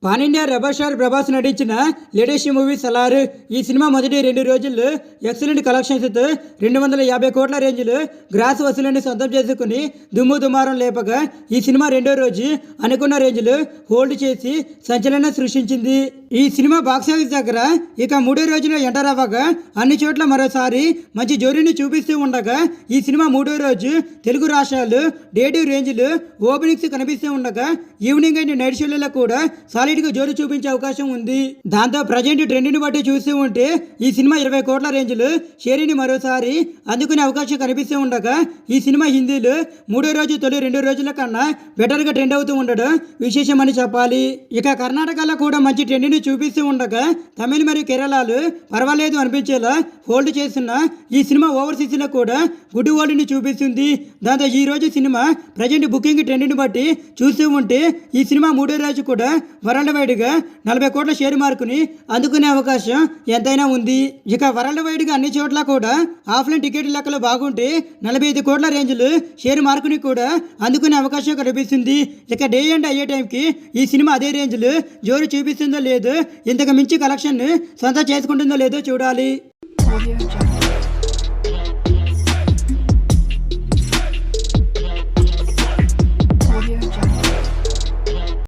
Pan India rebel star Prabhas నటించిన latest movie Salaar. ఈ cinema మొదటి 2 రోజుల్లో ఎక్సలెంట్ కలెక్షన్స్తో 250 కోట్ల రేంజ్లో గ్రాస్ వసూలని సొంతం చేసుకుని దుమ్ము దుమారం లేపగా ఈ సినిమా 2వ రోజు అనుకున్న రేంజ్లో హోల్డ్ చేసి సంచలనం సృష్టించింది. ఈ సినిమా బాక్సాఫీస్ దగ్గర ఇక 3వ రోజులో ఎంటర్ అవ్వగా అన్ని చోట్ల మరోసారి మంచి జోరుని చూపిస్తూ ఉండగా ఈ సినిమా 3వ రోజు తెలుగు రాష్ట్రాలు డేట్ రేంజ్లో ఓపెనింగ్స్ కనిపిస్తూ ఉండగా ఈవినింగ్ అండ్ నైట్ షోలలో కూడా సాలిడ్గా జోరు చూపించే అవకాశం ఉంది. దాంతో ప్రజెంట్ ట్రెండ్ని బట్టి చూస్తూ ఉంటే ఈ సినిమా 20 కోట్ల రేంజ్లో షేరీని మరోసారి అందుకునే అవకాశం కనిపిస్తూ ఉండగా ఈ సినిమా హిందీలో 3వ రోజు తొలి 2 రోజుల కన్నా బెటర్గా ట్రెండ్ అవుతూ ఉండడం విశేషమని చెప్పాలి. ఇక కర్ణాటకలో కూడా మంచి ట్రెండ్ని చూపిస్తూ ఉండగా తమిళ మరియు కేరళలో పర్వాలేదు అనిపించేలా హోల్డ్ చేస్తున్న ఈ సినిమా ఓవర్సీస్లో కూడా గుడ్ హోల్డ్ని చూపిస్తుంది. దాంతో ఈ రోజు సినిమా ప్రజెంట్ బుకింగ్ ట్రెండ్ని బట్టి చూస్తూ ఉంటే ఈ సినిమా 3వ రోజు కూడా వరల్డ్ వైడ్గా 40 కోట్ల షేర్ మార్కుని అందుకునే అవకాశం ఎంతైనా ఉంది. ఇక వరల్డ్ వైడ్గా అన్ని చోట్ల కూడా ఆఫ్లైన్ టికెట్ లెక్కలు బాగుంటే 45 కోట్ల రేంజ్లు షేర్ మార్కుని కూడా అందుకునే అవకాశం కనిపిస్తుంది. ఇక డే ఎండ్ అయ్యే టైంకి ఈ సినిమా అదే రేంజ్లో జోరు చూపిస్తుందో లేదో ఇంతకు మించి కలెక్షన్ సొంతం చేసుకుంటుందో లేదో చూడాలి.